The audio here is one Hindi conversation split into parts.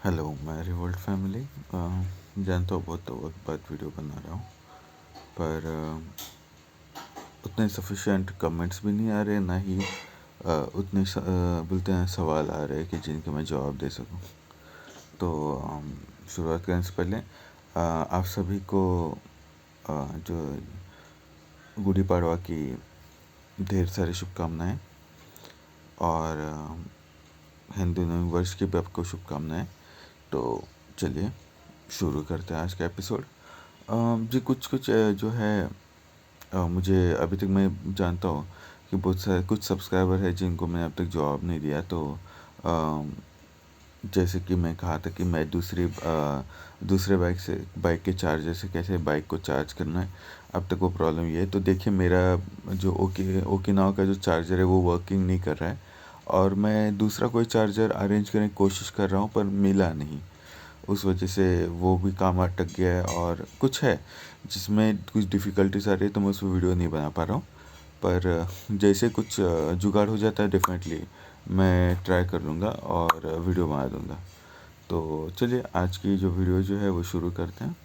हेलो, मैं रिवोल्ट फैमिली। जानता हूँ बहुत वक्त बाद वीडियो बना रहा हूँ, पर उतने सफिशिएंट कमेंट्स भी नहीं आ रहे, ना ही उतने बोलते हैं सवाल आ रहे कि जिनके मैं जवाब दे सकूँ। तो शुरुआत करने से पहले आप सभी को जो गुड़ी पड़वा की ढेर सारी शुभकामनाएं और हिंदू नव वर्ष की भी आपको शुभकामनाएं। तो चलिए शुरू करते हैं आज का एपिसोड। जी कुछ जो है मुझे अभी तक मैं जानता हूँ कि बहुत सारे कुछ सब्सक्राइबर है जिनको मैंने अब तक जवाब नहीं दिया। तो जैसे कि मैं कहा था कि मैं दूसरे बाइक के चार्जर से कैसे बाइक को चार्ज करना है, अब तक वो प्रॉब्लम ये है। तो देखिए, मेरा जो ओकिनावा का जो चार्जर है वो वर्किंग नहीं कर रहा है और मैं दूसरा कोई चार्जर अरेंज करने की कोशिश कर रहा हूँ, पर मिला नहीं। उस वजह से वो भी काम अटक गया है और कुछ है जिसमें कुछ डिफ़िकल्टीज आ रही है, तो मैं उस पर वीडियो नहीं बना पा रहा हूँ। पर जैसे कुछ जुगाड़ हो जाता है, डेफिनेटली मैं ट्राई कर लूँगा और वीडियो बना दूँगा। तो चलिए आज की जो वीडियो जो है वो शुरू करते हैं।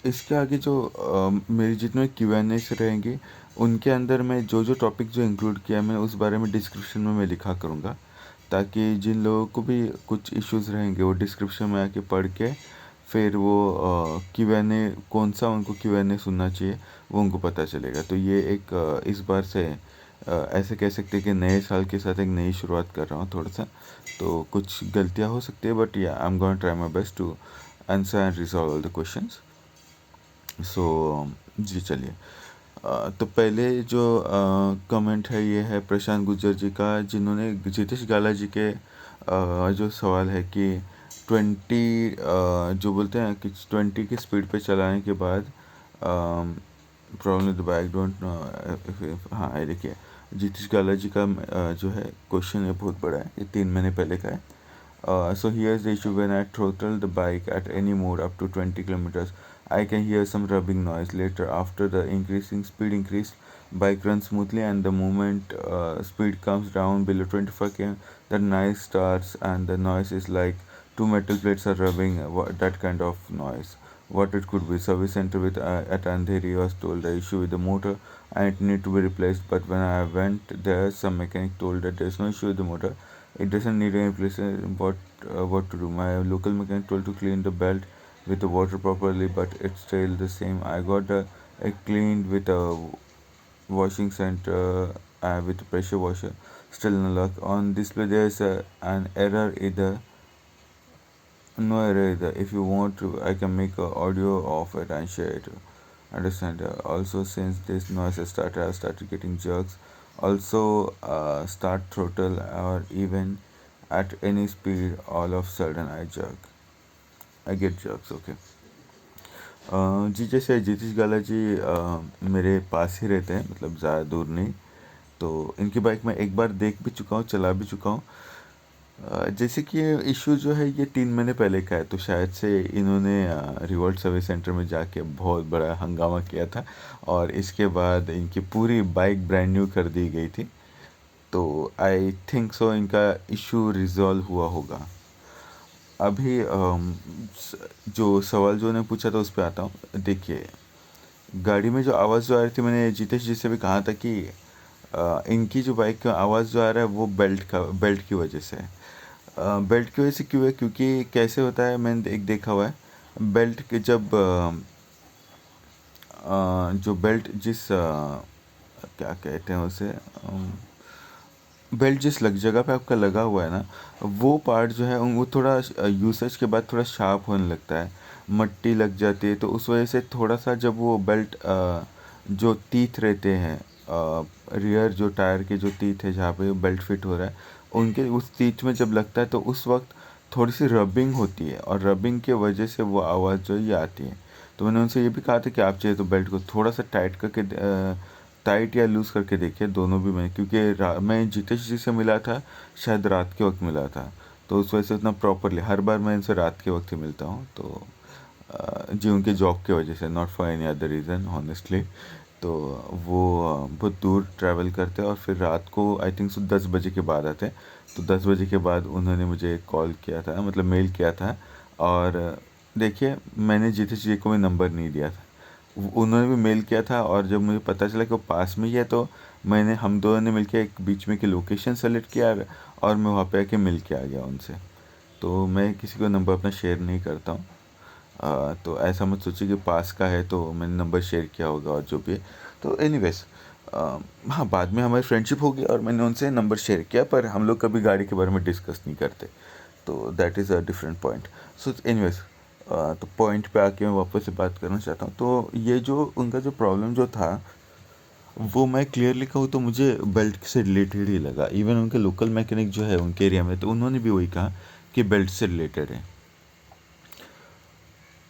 इसके आगे जो मेरी जितने Q&As रहेंगे उनके अंदर मैं जो टॉपिक जो इंक्लूड किया मैं उस बारे में डिस्क्रिप्शन में मैं लिखा करूँगा, ताकि जिन लोगों को भी कुछ इश्यूज़ रहेंगे वो डिस्क्रिप्शन में आके पढ़ के फिर वो Q&A कौन सा उनको Q&A सुनना चाहिए वो उनको पता चलेगा। तो ये एक इस बार से ऐसे कह सकते हैं कि नए साल के साथ एक नई शुरुआत कर रहा हूँ थोड़ा सा। तो कुछ गलतियाँ हो सकती है, बट या I am going try my best to answer and resolve all the questions. So जी चलिए। तो पहले जो कमेंट है ये है प्रशांत गुज्जर जी का, जिन्होंने जितेश गाला जी के जो सवाल है कि 20 जो बोलते हैं कि 20 की स्पीड पे चलाने के बाद problem the bike don't know. हाँ, ये देखिए जितेश गाला जी का जो है क्वेश्चन है बहुत बड़ा है, ये 3 महीने पहले का है। So here's the issue: when I throttle the bike at any mode up to 20 kilometers, I can hear some rubbing noise. Later, after the increasing speed increase, bike runs smoothly, and the moment speed comes down below 25 km, the noise starts, and the noise is like two metal plates are rubbing. That kind of noise. What it could be? Service center with at Andheri was told the issue with the motor and it need to be replaced. But when I went there, some mechanic told that there is no issue with the motor. It doesn't need any replacement. What to do? My local mechanic told to clean the belt with the water properly, but it's still the same. I got it cleaned with a washing center with a pressure washer. Still no luck. On display there's an error either. No error either. If you want to, I can make a audio of it and share it. Understand? Also, since this noise started, I started getting jerks. Also, start throttle or even at any speed, all of sudden I jerk. I get jerks. Okay. जी जैसे जितेश गाला जी मेरे पास ही रहते हैं, मतलब ज़्यादा दूर नहीं। तो इनकी बाइक मैं एक बार देख भी चुका हूँ, चला भी चुका हूँ। जैसे कि ये इशू जो है ये 3 महीने पहले का है, तो शायद से इन्होंने रिवोल्ट सर्विस सेंटर में जाके बहुत बड़ा हंगामा किया था और इसके बाद इनकी पूरी बाइक ब्रांड न्यू कर दी गई थी। तो आई थिंक सो इनका इशू रिजॉल्व हुआ होगा। अभी जो सवाल जो ने पूछा था उस पर आता हूँ। देखिए, गाड़ी में जो आवाज़ जो आ रही थी, मैंने जितेश जी से भी कहा था कि इनकी जो बाइक का आवाज़ जो आ रहा है वो बेल्ट की वजह से है। बेल्ट की वजह से क्यों है? क्योंकि कैसे होता है, मैंने एक देखा हुआ है बेल्ट के जब जो बेल्ट जिस क्या कहते हैं उसे, बेल्ट जिस जगह पे आपका लगा हुआ है ना, वो पार्ट जो है वो थोड़ा यूसेज के बाद थोड़ा शार्प होने लगता है, मट्टी लग जाती है। तो उस वजह से थोड़ा सा जब वो बेल्ट जो टीथ रहते हैं, रियर जो टायर के जो टीथ है जहाँ पे बेल्ट फिट हो रहा है, उनके उस टीथ में जब लगता है तो उस वक्त थोड़ी सी रबिंग होती है और रबिंग की वजह से वो आवाज़ जो ये आती है। तो मैंने उनसे ये भी कहा था कि आप चाहिए तो बेल्ट को थोड़ा सा टाइट करके टाइट या लूज़ करके देखिए, दोनों भी। मैं क्योंकि मैं जितेश जी से मिला था, शायद रात के वक्त मिला था, तो उस वजह से उतना प्रॉपरली हर बार मैं इनसे रात के वक्त ही मिलता हूँ। तो जी उनके जॉब की वजह से, not for any other reason honestly. तो वो बहुत दूर ट्रैवल करते और फिर रात को आई थिंक सो 10 बजे के बाद आते। तो 10 बजे के बाद उन्होंने मुझे कॉल किया था, मतलब मेल किया था। और देखिए, मैंने जीते जी को मैं नंबर नहीं दिया था, उन्होंने भी मेल किया था। और जब मुझे पता चला कि वो पास में ही है, तो हम दोनों ने मिलकर एक बीच में की लोकेशन सेलेक्ट किया और मैं वहाँ पे आके मिल के आ गया उनसे। तो मैं किसी को नंबर अपना शेयर नहीं करता हूँ। तो ऐसा मत सोचिए कि पास का है तो मैंने नंबर शेयर किया होगा और जो भी है। तो एनीवेज, हाँ, बाद में हमारी फ्रेंडशिप हो गई और मैंने उनसे नंबर शेयर किया, पर हम लोग कभी गाड़ी के बारे में डिस्कस नहीं करते। तो that is a different point. So anyways, तो पॉइंट पे आके मैं वापस से बात करना चाहता हूँ। तो ये जो उनका जो प्रॉब्लम जो था, वो मैं क्लियरली कहूँ तो मुझे बेल्ट से रिलेटेड ही लगा। इवन उनके लोकल मैकेनिक जो है उनके एरिया में, तो उन्होंने भी वही कहा कि बेल्ट से रिलेटेड है।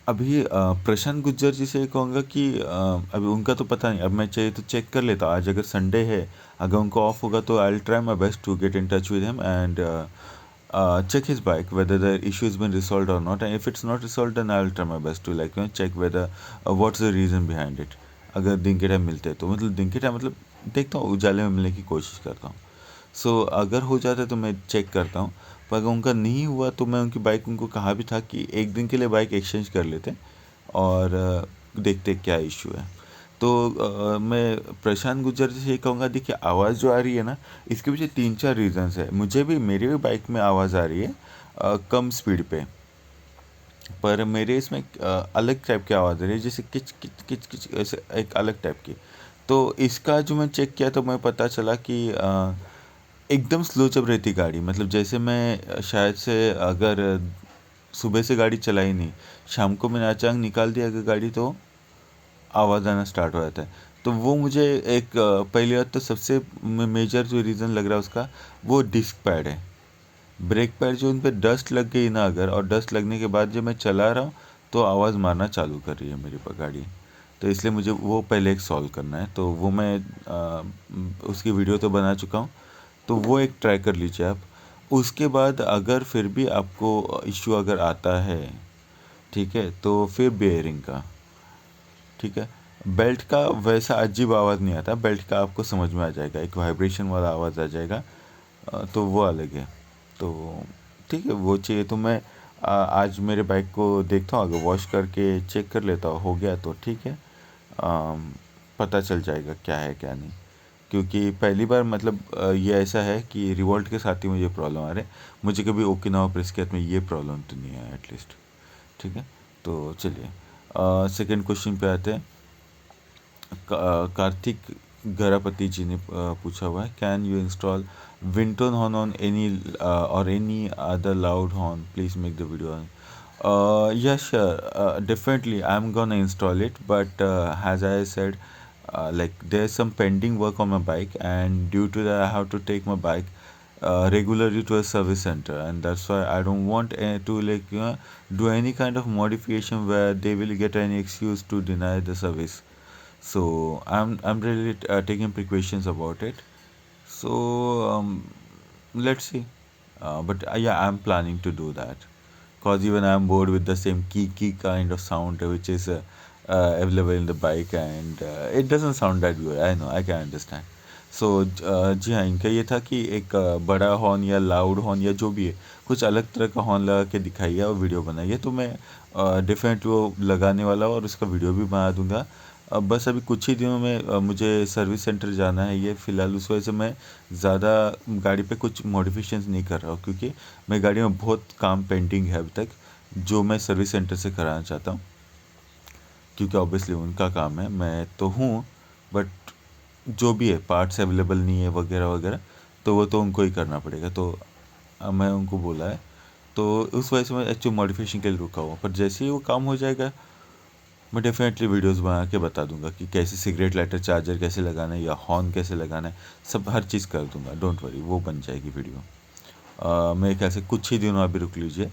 अभी प्रशांत गुज्जर जी से कहूँगा कि अभी उनका तो पता नहीं, अब मैं चाहिए तो चेक कर लेता। आज अगर संडे है, अगर उनको ऑफ होगा तो I will try my best to get in touch with him and check his bike whether the issue has been resolved or not, and if it's not resolved then I'll try my best to check whether what's the reason behind it। अगर दिन के टाइम मिलते हैं तो मतलब दिन के टाइम मतलब देखता हूँ, उजाले में मिलने की कोशिश करता हूँ। अगर हो जाता है तो मैं चेक करता हूँ, पर अगर उनका नहीं हुआ तो मैं उनकी बाइक उनको कहा भी था कि एक दिन के लिए बाइक एक्सचेंज कर लेते और देखते क्या इशू है। तो मैं प्रशांत गुज्जर से ये कहूँगा, देखिए आवाज़ जो आ रही है ना, इसके पीछे 3-4 रीज़न्स है। मुझे भी, मेरी भी बाइक में आवाज़ आ रही है कम स्पीड पे, पर मेरे इसमें अलग टाइप की आवाज़ आ रही है, जैसे किच किच किच किच, ऐसे एक अलग टाइप की। तो इसका जो मैं चेक किया तो मैं पता चला कि एकदम स्लो चल रही थी गाड़ी, मतलब जैसे मैं शायद से अगर सुबह से गाड़ी चलाई नहीं, शाम को मैंने अचानक निकाल दिया अगर गाड़ी, तो आवाज़ आना स्टार्ट हो जाता है। तो वो मुझे एक पहली बात तो सबसे मेजर जो रीज़न लग रहा है उसका, वो डिस्क पैड है। ब्रेक पैड जो उन पे डस्ट लग गई ना अगर, और डस्ट लगने के बाद जब मैं चला रहा हूँ तो आवाज़ मारना चालू कर रही है मेरी गाड़ी। तो इसलिए मुझे वो पहले एक सॉल्व करना है। तो वो मैं उसकी वीडियो तो बना चुका हूँ, तो वो एक ट्राई कर लीजिए आप। उसके बाद अगर फिर भी आपको इश्यू अगर आता है, ठीक है, तो फिर बेयरिंग का, ठीक है। बेल्ट का वैसा अजीब आवाज़ नहीं आता, बेल्ट का आपको समझ में आ जाएगा, एक वाइब्रेशन वाला आवाज़ आ जाएगा। तो वो अलग है। तो ठीक है, वो चाहिए तो मैं आज मेरे बाइक को देखता हूँ, अगर वॉश करके चेक कर लेता हूँ, हो गया तो ठीक है। पता चल जाएगा क्या है क्या नहीं। क्योंकि पहली बार मतलब ये ऐसा है कि रिवॉल्ट के साथ ही मुझे प्रॉब्लम आ रहे, मुझे कभी ओकिनावा प्रेस्केट में ये प्रॉब्लम तो नहीं है एटलीस्ट। ठीक है, तो चलिए सेकंड क्वेश्चन पे आते हैं। कार्तिक गरापति जी ने पूछा हुआ है, can you install Wintone horn on any or any other loud horn, please make the video. Yes, sure. Definitely, I'm gonna install it. But as I said, there's some pending work on my bike, and due to that, I have to take my bike regularly to a service center, and that's why I don't want to do any kind of modification where they will get any excuse to deny the service. So I'm really taking precautions about it. So let's see. But yeah, I'm planning to do that, cause even I'm bored with the same key kind of sound which is available in the bike, and it doesn't sound that good. I know, I can understand. सो जी हाँ, इनका ये था कि एक बड़ा हॉर्न या लाउड हॉर्न या जो भी है, कुछ अलग तरह का हॉर्न लगा के दिखाइए और वीडियो बनाइए। तो मैं डेफिनेटली वो लगाने वाला हूँ और उसका वीडियो भी बना दूंगा। बस अभी कुछ ही दिनों में मुझे सर्विस सेंटर जाना है, ये फ़िलहाल उस वजह से मैं ज़्यादा गाड़ी पे कुछ मॉडिफिकेशंस नहीं कर रहा हूँ, क्योंकि मेरी गाड़ी में बहुत काम पेंडिंग है अभी तक, जो मैं सर्विस सेंटर से कराना चाहता हूँ। क्योंकि ऑब्वियसली उनका काम है, मैं तो हूँ, बट जो भी है पार्ट्स अवेलेबल नहीं है वगैरह वगैरह, तो वो तो उनको ही करना पड़ेगा। तो मैं उनको बोला है, तो उस वजह से मैं एक्चुअली मॉडिफिकेशन के लिए रुका हुआ। पर जैसे ही वो काम हो जाएगा, मैं डेफिनेटली वीडियोस बना के बता दूंगा कि कैसे सिगरेट लाइटर चार्जर कैसे लगाना है या हॉर्न कैसे लगाना है, सब हर चीज़ कर दूंगा। डोंट वरी, वो बन जाएगी वीडियो। मेरे ख्याल से कुछ ही दिनों अभी रुक लीजिए,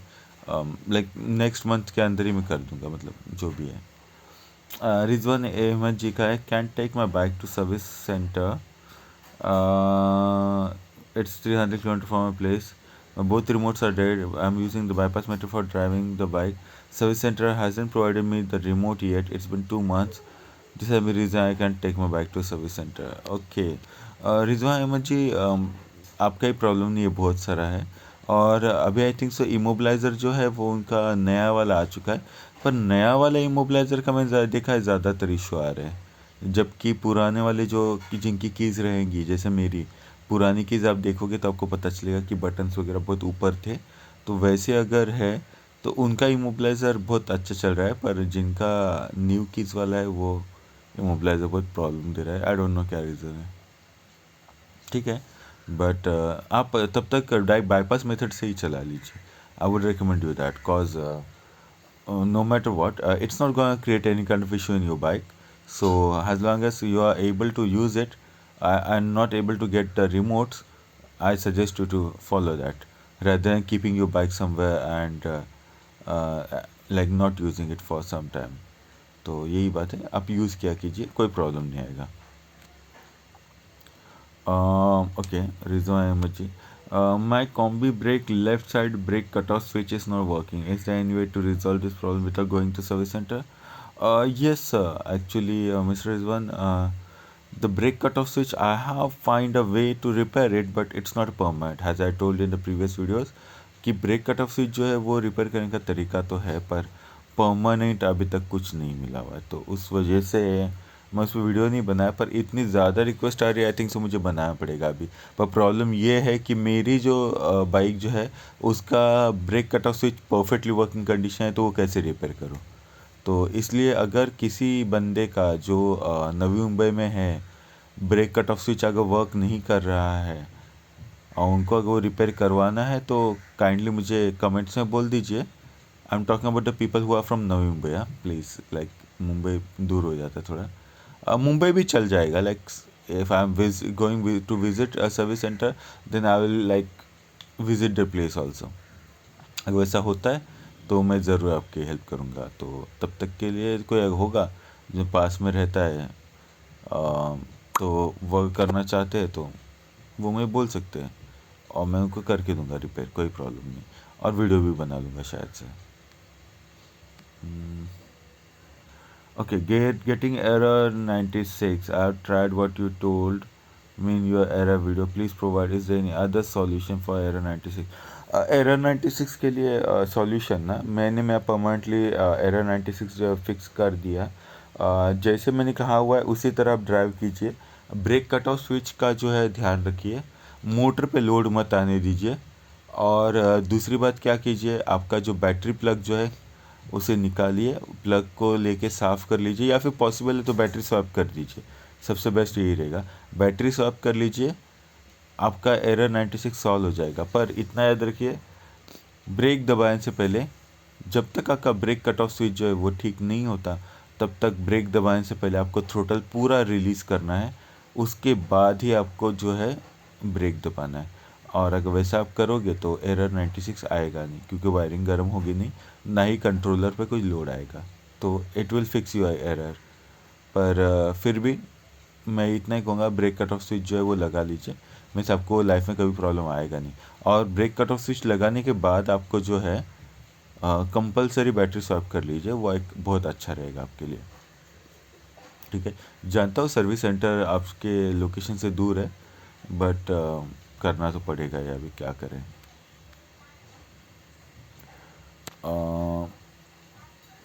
नेक्स्ट मंथ के अंदर ही मैं कर दूंगा, मतलब जो भी है। रिजवान अहमद जी का है, can take my bike to service centre, it's 300 kilometre from my place, both remotes are dead, I'm using the bypass method for driving the bike, service center hasn't provided me the remote yet, it's been 2 months, This is the reason I can take my bike to service center. Okay. Rizwan Ahmed ji, आपका ही प्रॉब्लम नहीं है, बहुत सारा है। और अभी आई थिंक सो इमोबलाइज़र जो है वो उनका नया वाला आ चुका है, पर नया वाला इमोबलाइज़र का मैंने देखा है ज़्यादातर इशू आ रहे हैं, जबकि पुराने वाले जो कि जिनकी कीज़ रहेंगी, जैसे मेरी पुरानी कीज़ आप देखोगे तो आपको पता चलेगा कि बटन्स वगैरह बहुत ऊपर थे, तो वैसे अगर है तो उनका इमोबलाइज़र बहुत अच्छा चल रहा है, पर जिनका न्यू कीज़ वाला है वो इमोबलाइज़र बहुत प्रॉब्लम दे रहा है। आई डोंट नो क्या रीज़न है। ठीक है, बट आप तब तक डायरेक्ट बाईपास मेथड से ही चला लीजिए। I would recommend you that, cause no matter what, it's not going to create any kind of issue in your bike. So as long as you are able to use it and not able to get the remotes, I suggest you to follow that rather than keeping your bike somewhere and like not using it for some time. तो यही बात है, आप यूज़ किया कीजिए, कोई प्रॉब्लम नहीं आएगा। Okay, Rizwan Ahmed ji. My combi brake left side brake cutoff switch is not working. Is there any way to resolve this problem without going to service center? Yes, sir. Actually, Mr. Rizwan, the brake cutoff switch, I have find a way to repair it, but it's not permanent. As I told in the previous videos, कि ब्रेक कट ऑफ स्विच जो है वो रिपेयर करने का तरीका तो है, पर परमानेंट अभी तक कुछ नहीं मिला हुआ है, तो उस वजह से मैं उस पर वीडियो नहीं बनाया। पर इतनी ज़्यादा रिक्वेस्ट आ रही है, आई थिंक सो मुझे बनाना पड़ेगा अभी। पर प्रॉब्लम ये है कि मेरी जो बाइक जो है उसका brake cut off switch perfectly working condition है, तो वो कैसे रिपेयर करूँ? तो इसलिए अगर किसी बंदे का जो नवी मुंबई में है, ब्रेक कट ऑफ स्विच अगर वर्क नहीं कर रहा है और उनको अगर वो रिपेयर करवाना है, तो काइंडली मुझे कमेंट्स में बोल दीजिए। I am talking about the people who are from Navi Mumbai. हाँ प्लीज़, लाइक मुंबई दूर हो जाता है थोड़ा, मुंबई भी चल जाएगा। Like if I am going to visit a service centre, then I will like visit the place also. अगर वैसा होता है तो मैं ज़रूर आपकी हेल्प करूँगा। तो तब तक के लिए कोई होगा जो पास में रहता है, तो वर्क करना चाहते हैं, तो वो मुझे बोल सकते हैं और मैं उनको करके दूंगा रिपेयर, कोई प्रॉब्लम नहीं, और वीडियो भी बना लूँगा शायद से। Okay, getting error 96. I have tried what you told me in your error video. Please provide. Is there any other solution for error 96? Error 96 के लिए सॉल्यूशन ना, मैं परमानेंटली एरर 96 जो फिक्स कर दिया। जैसे मैंने कहा हुआ है उसी तरह आप ड्राइव कीजिए। ब्रेक कट ऑफ स्विच का जो है ध्यान रखिए, मोटर पे लोड मत आने दीजिए। और दूसरी बात क्या कीजिए, आपका जो बैटरी प्लग जो है उसे निकालिए, प्लग को लेके साफ़ कर लीजिए, या फिर पॉसिबल है तो बैटरी स्वैप कर दीजिए, सबसे बेस्ट यही रहेगा। बैटरी स्वैप कर लीजिए, आपका एरर 96 सॉल्व हो जाएगा। पर इतना याद रखिए, ब्रेक दबाने से पहले, जब तक आपका ब्रेक कट ऑफ स्विच जो है वो ठीक नहीं होता, तब तक ब्रेक दबाने से पहले आपको थ्रोटल पूरा रिलीज़ करना है, उसके बाद ही आपको जो है ब्रेक दबाना है। और अगर वैसा आप करोगे तो एरर 96 आएगा नहीं, क्योंकि वायरिंग गर्म होगी नहीं, ना ही कंट्रोलर पे कोई लोड आएगा, तो it will fix your error. पर फिर भी मैं इतना ही कहूँगा, ब्रेक कट ऑफ स्विच जो है वो लगा लीजिए, मीन्स आपको लाइफ में कभी प्रॉब्लम आएगा नहीं। और ब्रेक कट ऑफ स्विच लगाने के बाद आपको जो है कंपलसरी बैटरी स्वैप कर लीजिए, वो एक बहुत अच्छा रहेगा आपके लिए। ठीक है, जानता हूँ सर्विस सेंटर आपके लोकेशन से दूर है, बट करना तो पड़ेगा या अभी क्या करें।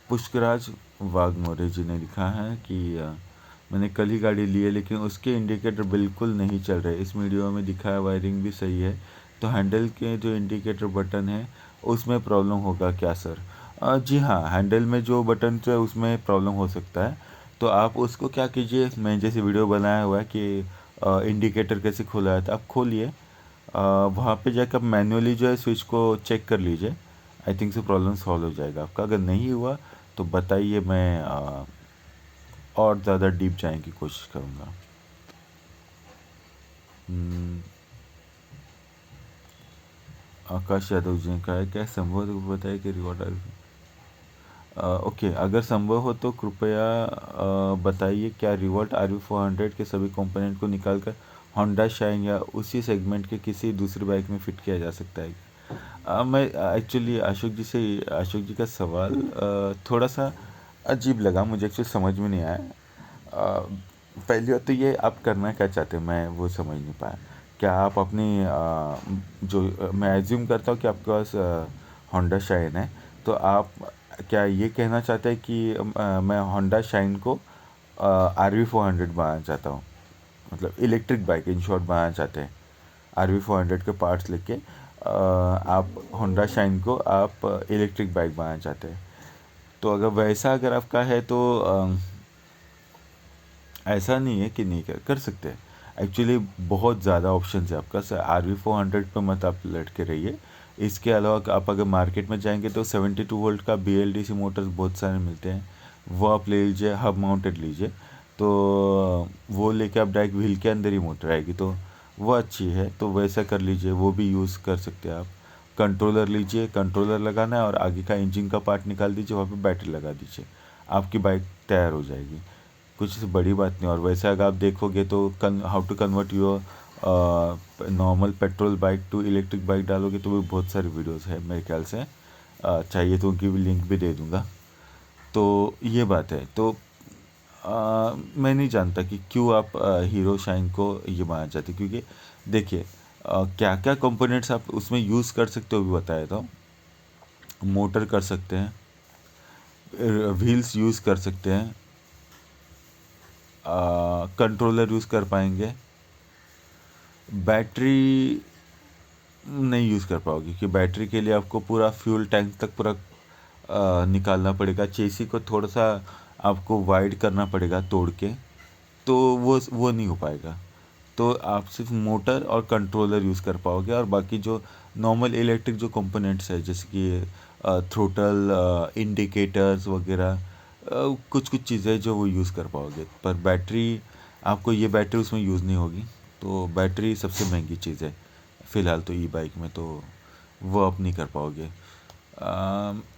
पुष्कराज वाघमोरे जी ने लिखा है कि मैंने कल ही गाड़ी ली है, लेकिन उसके इंडिकेटर बिल्कुल नहीं चल रहे। इस वीडियो में दिखाया वायरिंग भी सही है, तो हैंडल के जो इंडिकेटर बटन है उसमें प्रॉब्लम होगा क्या सर? जी हाँ, हैंडल में जो बटन है उसमें प्रॉब्लम हो सकता है। तो आप उसको क्या कीजिए, मैं जैसे वीडियो बनाया हुआ है कि इंडिकेटर कैसे खोला है, तो आप खोलिए, वहाँ पे जाकर आप मैन्युअली जो है स्विच को चेक कर लीजिए। आई थिंक से प्रॉब्लम सॉल्व हो जाएगा आपका। अगर नहीं हुआ तो बताइए, मैं और ज़्यादा डीप जाने की कोशिश करूँगा। आकाश यादव जी ने कहा है, क्या संभव है तो बताइए कि रिकॉर्ड ओके, अगर संभव हो तो कृपया बताइए, क्या रिवॉल्ट RV400 के सभी कंपोनेंट को निकालकर होंडा शाइन या उसी सेगमेंट के किसी दूसरी बाइक में फिट किया जा सकता है? मैं एक्चुअली अशोक जी का सवाल थोड़ा सा अजीब लगा मुझे, एक्चुअली समझ में नहीं आया। पहली बात तो ये आप करना क्या चाहते हैं, मैं वो समझ नहीं पाया। क्या आप अपनी मैं एज्यूम करता हूँ कि आपके पास होंडा शाइन है, तो आप क्या ये कहना चाहते हैं कि मैं होंडा शाइन को RV400 बनाना चाहता हूँ, मतलब इलेक्ट्रिक बाइक इन शॉर्ट बनाना चाहते हैं। RV400 के पार्ट्स लेके आप होंडा शाइन को आप इलेक्ट्रिक बाइक बनाना चाहते हैं। तो अगर आपका है तो ऐसा नहीं है कि नहीं कर सकते हैं। एक्चुअली बहुत ज़्यादा ऑप्शन है आपका। RV400 पे मत आप लटके रहिए। इसके अलावा आप अगर मार्केट में जाएंगे तो 72 वोल्ट का BLDC मोटर्स बहुत सारे मिलते हैं, वो आप ले लीजिए। हब माउंटेड लीजिए, तो वो लेके आप डायरेक्ट व्हील के अंदर ही मोटर आएगी, तो वो अच्छी है, तो वैसा कर लीजिए, वो भी यूज़ कर सकते हैं आप। कंट्रोलर लीजिए, कंट्रोलर लगाना है और आगे का इंजन का पार्ट निकाल दीजिए, वहाँ पे बैटरी लगा दीजिए, आपकी बाइक तैयार हो जाएगी। कुछ बड़ी बात नहीं। और वैसे अगर आप देखोगे तो how to convert your normal petrol bike to electric bike डालोगे तो भी बहुत सारी वीडियोस है मेरे ख्याल से। चाहिए तो उनकी भी लिंक भी दे दूँगा। तो ये बात है। तो मैं नहीं जानता कि क्यों आप हीरो शाइन को ये बनाना चाहते, क्योंकि देखिए क्या क्या कंपोनेंट्स आप उसमें यूज़ कर सकते हो भी बताया था। मोटर कर सकते हैं, व्हील्स यूज़ कर सकते हैं, कंट्रोलर यूज़ कर पाएंगे। बैटरी नहीं यूज़ कर पाओगे, क्योंकि बैटरी के लिए आपको पूरा फ्यूल टैंक तक पूरा निकालना पड़ेगा। चेसी को थोड़ा सा आपको वाइड करना पड़ेगा तोड़ के, तो वो नहीं हो पाएगा। तो आप सिर्फ मोटर और कंट्रोलर यूज़ कर पाओगे, और बाकी जो नॉर्मल इलेक्ट्रिक जो कंपोनेंट्स है जैसे कि थ्रोटल, इंडिकेटर्स वगैरह, कुछ कुछ चीज़ें जो वो यूज़ कर पाओगे। पर बैटरी, आपको ये बैटरी उसमें यूज़ नहीं होगी। तो बैटरी सबसे महंगी चीज़ है फ़िलहाल तो ई बाइक में, तो वो आप नहीं कर पाओगे।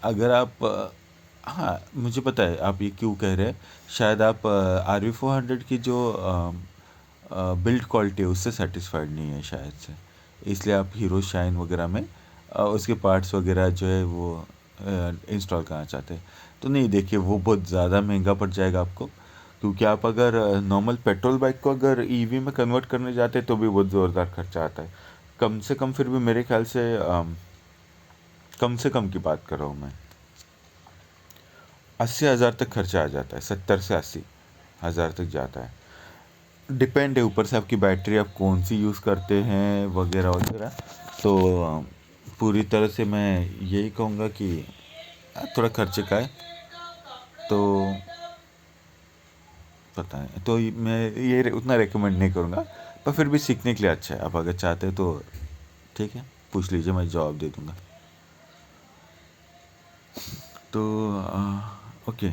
अगर आप हाँ, मुझे पता है आप ये क्यों कह रहे हैं। शायद आप RV400 की जो बिल्ड क्वालिटी है उससे सेटिस्फाइड नहीं है शायद से, इसलिए आप हीरो शाइन वगैरह में उसके पार्ट्स वगैरह जो है वो इंस्टॉल करना चाहते हैं। तो नहीं, देखिए वो बहुत ज़्यादा महंगा पड़ जाएगा आपको, क्योंकि आप अगर नॉर्मल पेट्रोल बाइक को अगर EV में कन्वर्ट करने जाते हैं तो भी बहुत ज़ोरदार खर्चा आता है। कम से कम फिर भी मेरे ख्याल से कम से कम की बात कर रहा हूँ मैं, 80,000 तक खर्चा आ जाता है, 70 से 80,000 तक जाता है। डिपेंड है ऊपर से आपकी बैटरी आप कौन सी यूज़ करते हैं वगैरह वगैरह। तो पूरी तरह से मैं यही कहूँगा कि थोड़ा खर्चे का है, तो पता है, तो मैं ये उतना रेकमेंड नहीं करूँगा। पर फिर भी सीखने के लिए अच्छा है, आप अगर चाहते हैं तो ठीक है, पूछ लीजिए, मैं जवाब दे दूँगा। तो ओके,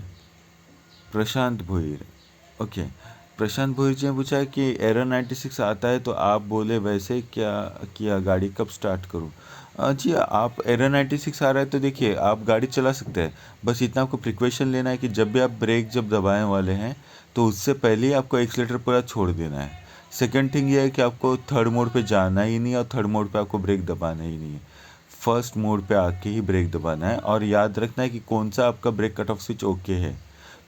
प्रशांत भोईर, ओके, प्रशांत भोईर जी ने पूछा है कि एरो 96 आता है तो आप बोले वैसे क्या किया, गाड़ी कब स्टार्ट करूं। जी, आप एरो 96 आ रहा है तो देखिए आप गाड़ी चला सकते हैं। बस इतना आपको प्रिकॉशन लेना है कि जब भी आप ब्रेक जब दबाने वाले हैं तो उससे पहले ही आपको एक्सीलेटर पूरा छोड़ देना है। सेकंड थिंग ये है कि आपको थर्ड मोड पे जाना ही नहीं है और थर्ड मोड पे आपको ब्रेक दबाना ही नहीं है। फर्स्ट मोड पे आके ही ब्रेक दबाना है, और याद रखना है कि कौन सा आपका brake cut off switch okay है।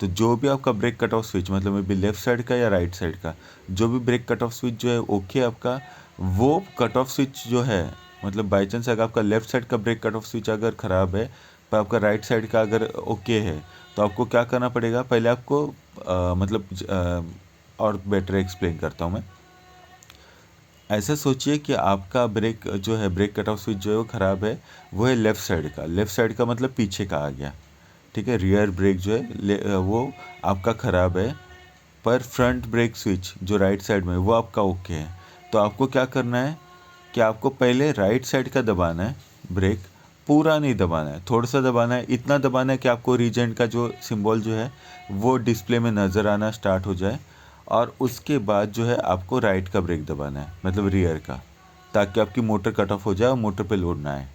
तो जो भी आपका ब्रेक कट ऑफ स्विच, मतलब मे बी लेफ्ट साइड का या राइट साइड का, जो भी ब्रेक कट ऑफ स्विच जो है ओके आपका, वो कट ऑफ स्विच जो है, मतलब बाई चांस अगर आपका लेफ्ट साइड का ब्रेक कट ऑफ स्विच अगर ख़राब है पर आपका राइट साइड का अगर ओके है, तो आपको क्या करना पड़ेगा। पहले आपको और बेटर एक्सप्लेन करता हूँ मैं। ऐसा सोचिए कि आपका ब्रेक जो है, ब्रेक कट ऑफ स्विच जो है वो ख़राब है, वो है लेफ़्ट साइड का। लेफ़्ट साइड का मतलब पीछे का आ गया, ठीक है। रियर ब्रेक जो है वो आपका ख़राब है, पर फ्रंट ब्रेक स्विच जो राइट साइड में है वो आपका ओके है। तो आपको क्या करना है कि आपको पहले राइट साइड का दबाना है ब्रेक, पूरा नहीं दबाना है, थोड़ा सा दबाना है। इतना दबाना है कि आपको रीजेंट का जो सिंबल जो है वो डिस्प्ले में नज़र आना स्टार्ट हो जाए, और उसके बाद जो है आपको राइट का ब्रेक दबाना है, मतलब रियर का, ताकि आपकी मोटर कट ऑफ हो जाए और मोटर पे लोड ना आए।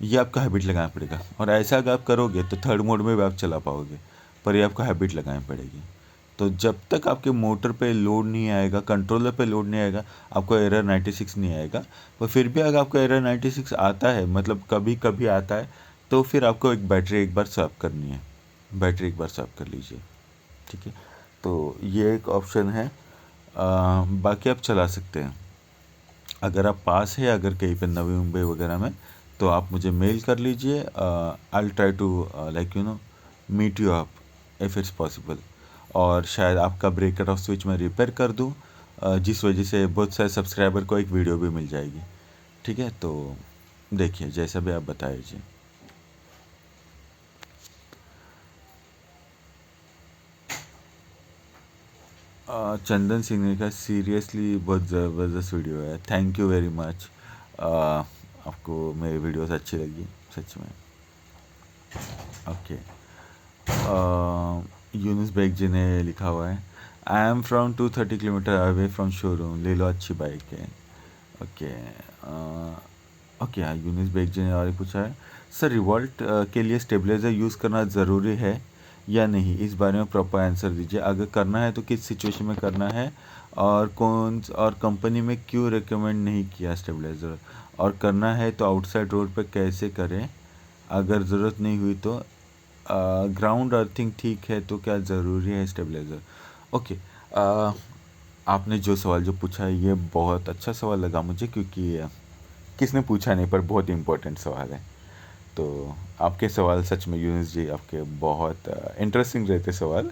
ये आपका हैबिट लगाना पड़ेगा, और ऐसा अगर आप करोगे तो थर्ड मोड में भी आप चला पाओगे, पर ये आपको हैबिट लगानी पड़ेगी। तो जब तक आपके मोटर पे लोड नहीं आएगा, कंट्रोलर पे लोड नहीं आएगा, आपको एरर 96 नहीं आएगा। पर फिर भी अगर आपको एरर 96 आता है, मतलब कभी कभी आता है, तो फिर आपको एक बैटरी एक बार स्वैप करनी है, बैटरी एक बार स्वैप कर लीजिए, ठीक है। तो ये एक ऑप्शन है। बाकी आप चला सकते हैं। अगर आप पास है, अगर कहीं पे नवी मुंबई वगैरह में, तो आप मुझे मेल कर लीजिए। I will try to like meet you up if it's possible. और शायद आपका ब्रेकर ऑफ स्विच मैं रिपेयर कर दूँ, जिस वजह से बहुत सारे सब्सक्राइबर को एक वीडियो भी मिल जाएगी। ठीक है, तो देखिए जैसा भी आप बताइए। चंदन सिंह ने कहा सीरियसली बहुत ज़बरदस्त वीडियो है, थैंक यू वेरी मच। आपको मेरी वीडियोस अच्छी लगी सच में। ओके, यूनुस बेग जी ने लिखा हुआ है, I am from 230 kilometre away from showroom, ले लो अच्छी बाइक है। ओके, ओके, हाँ, यूनुस बेग जी ने और पूछा है, सर रिवॉल्ट के लिए स्टेबलाइज़र यूज़ करना ज़रूरी है या नहीं, इस बारे में प्रॉपर आंसर दीजिए। अगर करना है तो किस सिचुएशन में करना है, और कौन और कंपनी में क्यों रिकमेंड नहीं किया स्टेबलाइज़र, और करना है तो आउटसाइड रोड पर कैसे करें, अगर ज़रूरत नहीं हुई तो ग्राउंड अर्थिंग ठीक है तो क्या ज़रूरी है स्टेबलाइज़र। ओके, आपने जो सवाल जो पूछा है ये बहुत अच्छा सवाल लगा मुझे, क्योंकि किसने पूछा नहीं, पर बहुत इम्पोर्टेंट सवाल है। तो आपके सवाल सच में यूनुस जी, आपके बहुत इंटरेस्टिंग रहते सवाल।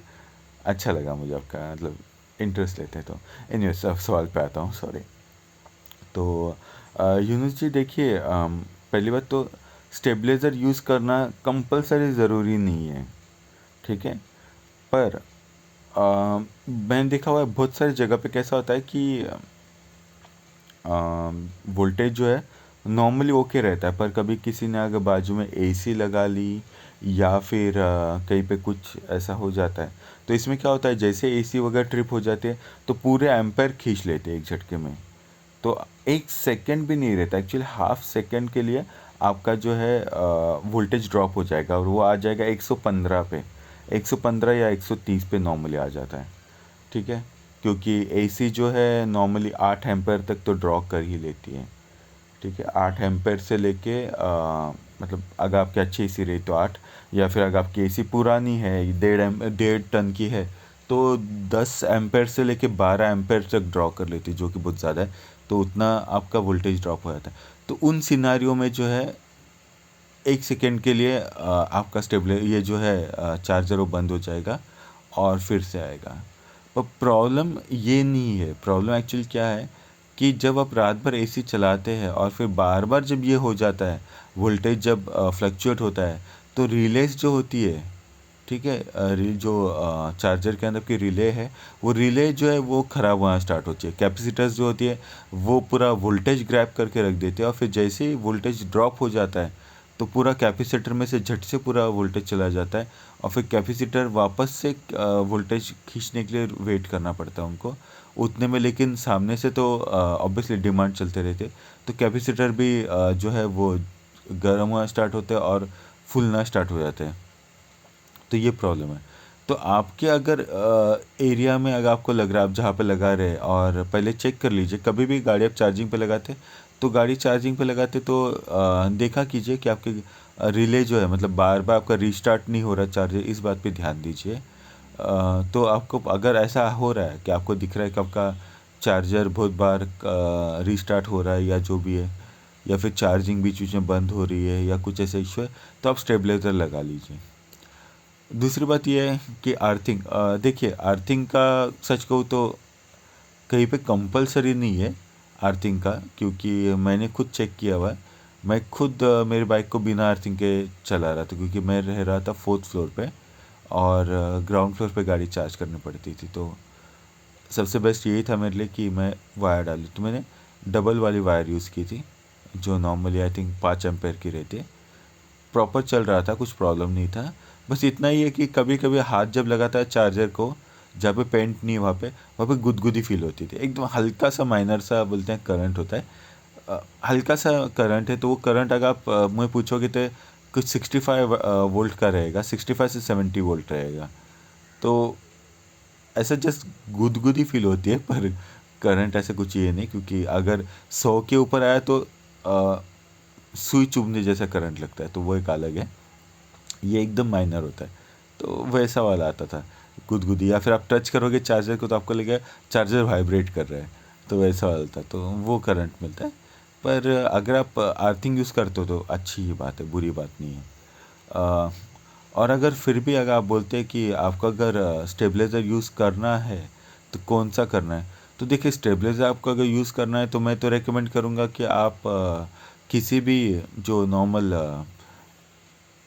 अच्छा लगा मुझे आपका मतलब इंटरेस्ट लेते हैं। तो एनीवे सवाल पे आता हूँ, सॉरी। तो यूनुस जी देखिए, पहली बात तो स्टेबलाइज़र यूज़ करना कंपलसरी ज़रूरी नहीं है, ठीक है। पर मैंने देखा हुआ है बहुत सारी जगह पे कैसा होता है कि वोल्टेज जो है नॉर्मली ओके रहता है, पर कभी किसी ने अगर बाजू में एसी लगा ली या फिर कहीं पे कुछ ऐसा हो जाता है, तो इसमें क्या होता है, जैसे एसी वगैरह ट्रिप हो जाती है तो पूरे एम्पेयर खींच लेते हैं एक झटके में। तो एक सेकंड भी नहीं रहता, एक्चुअली हाफ सेकंड के लिए आपका जो है वोल्टेज ड्रॉप हो जाएगा और वो आ जाएगा 115 पे, 115 या 130 पे नॉर्मली आ जाता है, ठीक है। क्योंकि एसी जो है नॉर्मली 8 एम्पेयर तक तो ड्रॉ कर ही लेती है, ठीक है। 8 एम्पेयर से लेके मतलब अगर आपकी अच्छी एसी रही तो 8, या फिर अगर आपकी एसी पुरानी है 1.5 टन की है तो 10 एम्पेयर से लेके 12 एम्पेयर तक ड्रॉ कर लेती है, जो कि बहुत ज़्यादा है। तो उतना आपका वोल्टेज ड्रॉप हो जाता है। तो उन सिनारियों में जो है एक सेकेंड के लिए आपका स्टेबल ये जो है चार्जर वो बंद हो जाएगा और फिर से आएगा। पर प्रॉब्लम ये नहीं है, प्रॉब्लम एक्चुअली क्या है कि जब आप रात भर एसी चलाते हैं और फिर बार बार जब ये हो जाता है, वोल्टेज जब फ्लक्चुएट होता है, तो रिलेज जो होती है, ठीक है, जो चार्जर के अंदर की रिले है, वो रिले जो है वो ख़राब होना स्टार्ट होती है। कैपेसिटर्स जो होती है वो पूरा वोल्टेज ग्रैब करके रख देते हैं, और फिर जैसे ही वोल्टेज ड्रॉप हो जाता है तो पूरा कैपेसिटर में से झट से पूरा वोल्टेज चला जाता है, और फिर कैपेसिटर वापस से वोल्टेज खींचने के लिए वेट करना पड़ता है उनको उतने में। लेकिन सामने से तो ऑब्वियसली डिमांड चलते रहते, तो कैपेसिटर भी जो है वो गर्म होना स्टार्ट होते हैं और फूलना स्टार्ट हो जाते हैं। तो ये प्रॉब्लम है। तो आपके अगर एरिया में अगर आपको लग रहा है आप जहाँ पे लगा रहे, और पहले चेक कर लीजिए, कभी भी गाड़ी आप चार्जिंग पे लगाते तो गाड़ी चार्जिंग पे लगाते तो देखा कीजिए कि आपके रिले जो है मतलब बार बार आपका रीस्टार्ट नहीं हो रहा चार्जर, इस बात पे ध्यान दीजिए। तो आपको अगर ऐसा हो रहा है कि आपको दिख रहा है कि आपका चार्जर बहुत बार रीस्टार्ट हो रहा है या जो भी है, या फिर चार्जिंग बीच बीच में बंद हो रही है या कुछ ऐसा इशू है, तो आप स्टेबलाइज़र लगा लीजिए। दूसरी बात यह है कि अर्थिंग, देखिए अर्थिंग का सच कहूँ तो कहीं पे कंपलसरी नहीं है अर्थिंग का, क्योंकि मैंने खुद चेक किया हुआ है। मैं खुद मेरी बाइक को बिना अर्थिंग के चला रहा था, क्योंकि मैं रह रहा था 4th फ्लोर पे और ग्राउंड फ्लोर पे गाड़ी चार्ज करनी पड़ती थी। तो सबसे बेस्ट यही था मेरे लिए कि मैं वायर डाली, तो मैंने डबल वाली वायर यूज़ की थी, जो नॉर्मली आई थिंक 5 एम्पेयर की रहती है। प्रॉपर चल रहा था, कुछ प्रॉब्लम नहीं था। बस इतना ही है कि कभी कभी हाथ जब लगाता है चार्जर को, जहाँ पे पेंट नहीं है वहाँ पे गुदगुदी फील होती थी, एकदम हल्का सा माइनर सा बोलते हैं करंट होता है। हल्का सा करंट है, तो वो करंट अगर आप मुझे पूछोगे तो कुछ 65 वोल्ट का रहेगा, 65 से 70 वोल्ट रहेगा। तो ऐसा जस्ट गुदगुदी फील होती है, पर करंट ऐसे कुछ ये नहीं, क्योंकि अगर 100 के ऊपर आया तो सुई चुभने जैसा करंट लगता है, तो वो एक अलग है। ये एकदम माइनर होता है, तो वैसा वाला आता था। गुदगुदी, या फिर आप टच करोगे चार्जर को तो आपको लगेगा चार्जर वाइब्रेट कर रहा है, तो वैसा होता है, तो वो करंट मिलता है। पर अगर आप अर्थिंग यूज़ करते हो तो अच्छी ही बात है, बुरी बात नहीं है। अ, और अगर फिर भी अगर आप बोलते हैं कि आपको अगर स्टेबलाइज़र यूज़ करना है तो कौन सा करना है, तो देखिए स्टेबलाइज़र आपको अगर यूज़ करना है तो मैं तो रेकमेंड करूँगा कि आप किसी भी जो नॉर्मल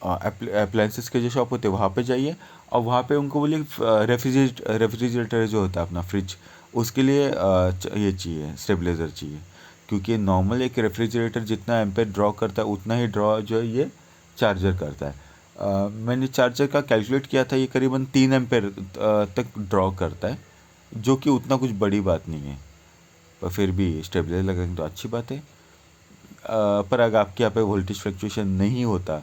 अप्लायंसेस के जो शॉप होते हैं वहाँ पे जाइए, और वहाँ पे उनको बोलिए रेफ्रिजरेटर जो होता है अपना फ्रिज, उसके लिए ये चाहिए, स्टेबलाइज़र चाहिए। क्योंकि नॉर्मल एक रेफ्रिजरेटर जितना एम्पेयर ड्रॉ करता है उतना ही ड्रॉ जो है ये चार्जर करता है। मैंने चार्जर का कैलकुलेट किया था, ये करीबन 3 एम्पेयर तक ड्रॉ करता है, जो कि उतना कुछ बड़ी बात नहीं है, पर फिर भी स्टेबलाइजर लगाएंगे तो अच्छी बात है। पर अगर आपके यहाँ पे वोल्टेज फ्लक्चुएशन नहीं होता,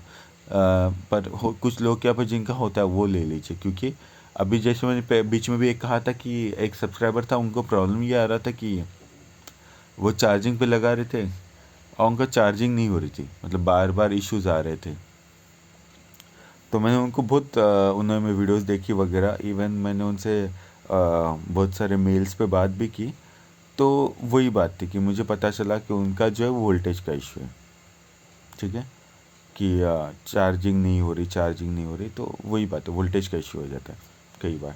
पर कुछ लोग के यहाँ पे जिनका होता है वो ले लीजिए। क्योंकि अभी जैसे मैंने बीच में भी एक कहा था कि एक सब्सक्राइबर था, उनको प्रॉब्लम ये आ रहा था कि वो चार्जिंग पे लगा रहे थे और उनका चार्जिंग नहीं हो रही थी, मतलब बार बार इश्यूज आ रहे थे। तो मैंने उनको बहुत उन्होंने वीडियोस देखी वगैरह, इवन मैंने उनसे बहुत सारे मेल्स पे बात भी की। तो वही बात थी कि मुझे पता चला कि उनका जो है वो वोल्टेज का इशू है, ठीक है, कि चार्जिंग नहीं हो रही, तो वही बात है, वोल्टेज का इशू हो जाता है कई बार।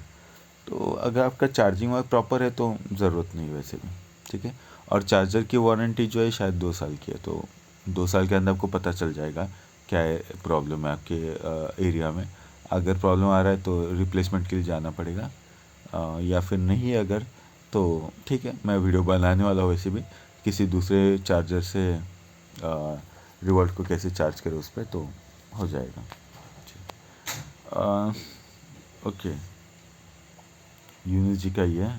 तो अगर आपका चार्जिंग वर्क प्रॉपर है तो ज़रूरत नहीं वैसे भी, ठीक है। और चार्जर की वारंटी जो है शायद 2 साल की है, तो 2 साल के अंदर आपको पता चल जाएगा क्या है प्रॉब्लम है आपके एरिया में। अगर प्रॉब्लम आ रहा है तो रिप्लेसमेंट के लिए जाना पड़ेगा, या फिर नहीं अगर, तो ठीक है, मैं वीडियो बनाने वाला हूँ वैसे भी, किसी दूसरे चार्जर से रिवॉल्ट को कैसे चार्ज करें उस पर, तो हो जाएगा। ओके, यूनिस जी का ही है।